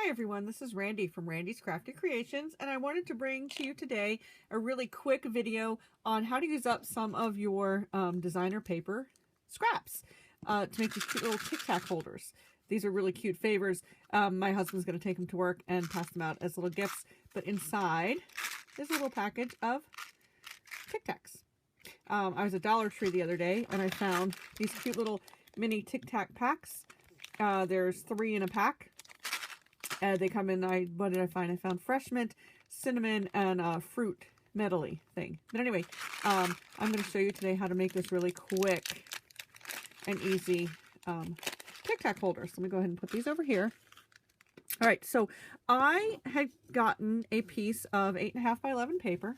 Hi everyone, this is Randy from Randy's Crafted Creations, and I wanted to bring to you today a really quick video on how to use up some of your designer paper scraps to make these cute little Tic Tac holders. These are really cute favors. My husband's going to take them to work and pass them out as little gifts, but inside is a little package of Tic Tacs. I was at Dollar Tree the other day and I found these cute little mini Tic Tac packs. There's 3 in a pack. They come in, what did I find? I found fresh mint, cinnamon, and fruit medley thing. But anyway, I'm going to show you today how to make this really quick and easy Tic Tac holder. So let me go ahead and put these over here. All right, so I had gotten a piece of 8.5 by 11 paper,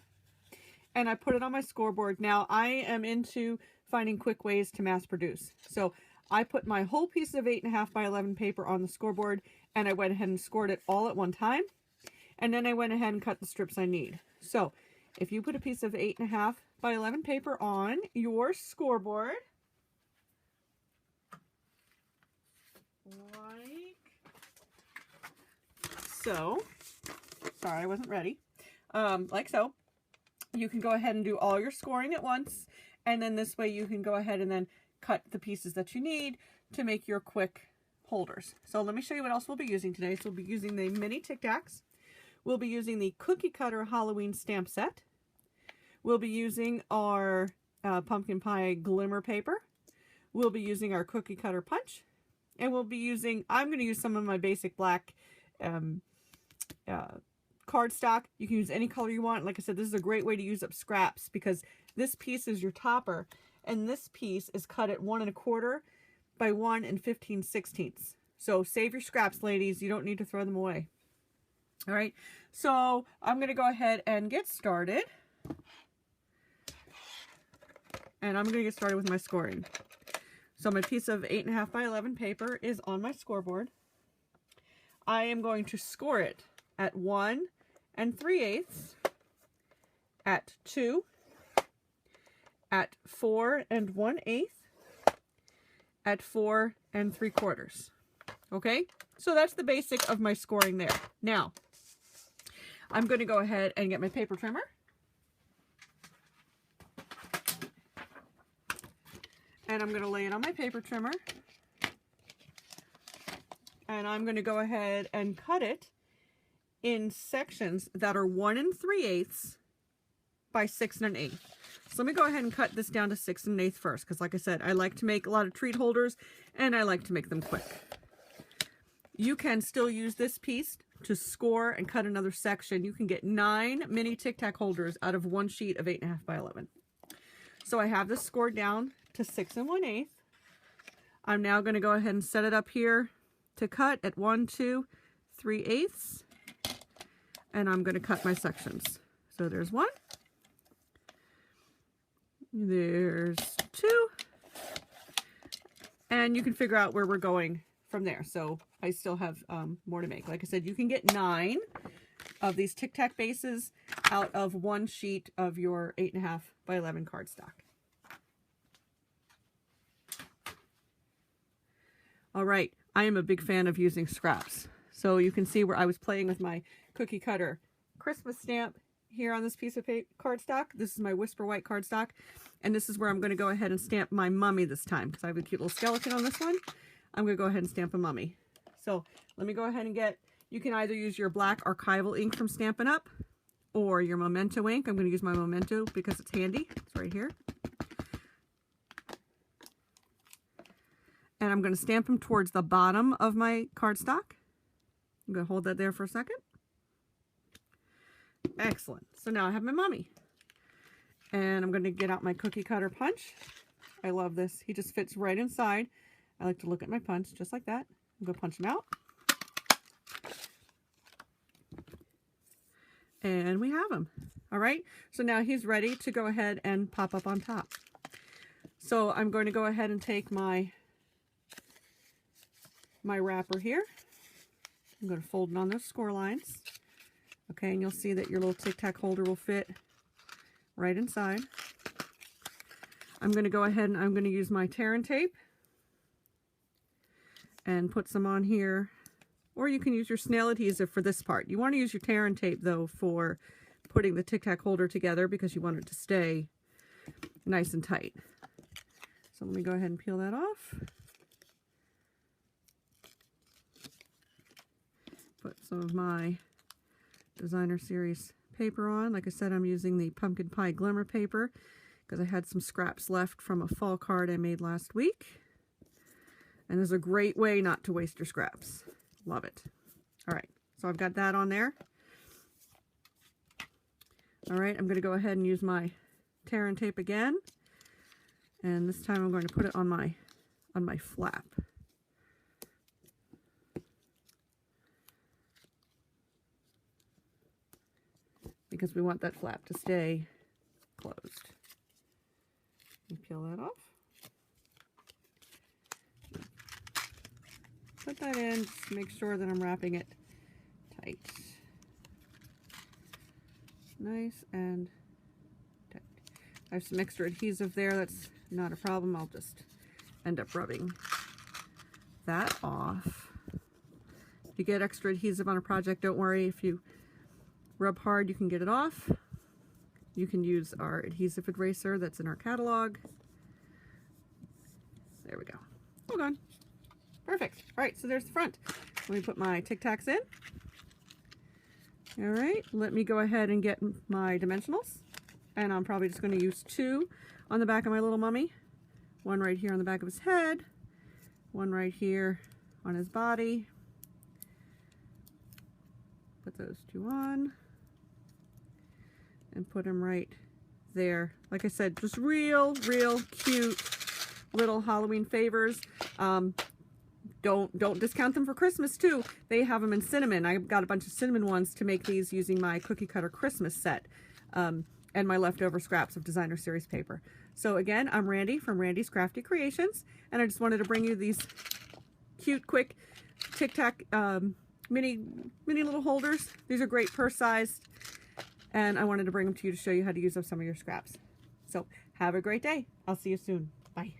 and I put it on my scoreboard. Now, I am into finding quick ways to mass produce. So I put my whole piece of 8.5 by 11 paper on the scoreboard, and I went ahead and scored it all at one time. And then I went ahead and cut the strips I need. So if you put a piece of 8.5 by 11 paper on your scoreboard, like so, sorry, I wasn't ready, like so, you can go ahead and do all your scoring at once. And then this way you can go ahead and then cut the pieces that you need to make your quick holders. So let me show you what else we'll be using today. So we'll be using the mini Tic Tacs. We'll be using the cookie cutter Halloween stamp set. We'll be using our pumpkin pie glimmer paper. We'll be using our cookie cutter punch. And we'll be using, I'm going to use some of my basic black cardstock. You can use any color you want. Like I said, this is a great way to use up scraps because this piece is your topper. And this piece is cut at 1 1/4 by 1 15/16. So save your scraps, ladies. You don't need to throw them away. All right. So I'm going to go ahead and get started. And I'm going to get started with my scoring. So my piece of 8.5 by 11 paper is on my scoreboard. I am going to score it at 1 3/8, at 2, at 4 1/8, at 4 3/4. Okay, so that's the basic of my scoring there. Now, I'm going to go ahead and get my paper trimmer. And I'm going to lay it on my paper trimmer. And I'm going to go ahead and cut it in sections that are 1 3/8 by 6 1/8. So let me go ahead and cut this down to 6 1/8 first, because like I said, I like to make a lot of treat holders and I like to make them quick. You can still use this piece to score and cut another section. You can get 9 mini Tic Tac holders out of one sheet of 8.5 by 11. So I have this scored down to 6 1/8. I'm now going to go ahead and set it up here to cut at 1 2 3/8, and I'm going to cut my sections. So there's 1. There's 2, and you can figure out where we're going from there. So I still have more to make. Like I said, you can get 9 of these Tic Tac bases out of one sheet of your 8.5 by 11 cardstock. All right, I am a big fan of using scraps. So you can see where I was playing with my cookie cutter Christmas stamp here on this piece of cardstock. This is my Whisper White cardstock, and this is where I'm going to go ahead and stamp my mummy this time because I have a cute little skeleton on this one. I'm going to go ahead and stamp a mummy. So let me go ahead and get, you can either use your black archival ink from Stampin' Up or your Memento ink. I'm going to use my Memento because it's handy. It's right here. And I'm going to stamp them towards the bottom of my cardstock. I'm going to hold that there for a second. Excellent. So now I have my mummy. And I'm going to get out my cookie cutter punch. I love this. He just fits right inside. I like to look at my punch just like that. I'm going to punch him out. And we have him. All right. So now he's ready to go ahead and pop up on top. So I'm going to go ahead and take my wrapper here. I'm going to fold it on those score lines. Okay, and you'll see that your little Tic Tac holder will fit right inside. I'm going to go ahead and I'm going to use my tear and tape and put some on here or you can use your snail adhesive for this part. You want to use your tear and tape though for putting the Tic Tac holder together because you want it to stay nice and tight. So let me go ahead and peel that off. Put some of my Designer Series paper on. Like I said, I'm using the Pumpkin Pie Glimmer paper because I had some scraps left from a fall card I made last week. And there's a great way not to waste your scraps. Love it. All right, so I've got that on there. All right, I'm going to go ahead and use my tear and tape again. And this time I'm going to put it on my flap. Because we want that flap to stay closed. And peel that off. Put that in, just make sure that I'm wrapping it tight. Nice and tight. I have some extra adhesive there, that's not a problem. I'll just end up rubbing that off. If you get extra adhesive on a project, don't worry. If you rub hard, you can get it off. You can use our adhesive eraser that's in our catalog. There we go. Hold on. Perfect. All right, so there's the front. Let me put my Tic Tacs in. All right, let me go ahead and get my dimensionals. And I'm probably just going to use 2 on the back of my little mummy. One right here on the back of his head. One right here on his body. Put those 2 on. And put him right there. Like I said, just real cute little Halloween favors. Don't discount them for Christmas too. They have them in cinnamon. I got a bunch of cinnamon ones to make these using my cookie cutter Christmas set and my leftover scraps of Designer Series paper. So again, I'm Randy from Randy's Crafty Creations, and I just wanted to bring you these cute, quick Tic Tac mini little holders. These are great purse sized, and I wanted to bring them to you to show you how to use up some of your scraps. So have a great day. I'll see you soon. Bye.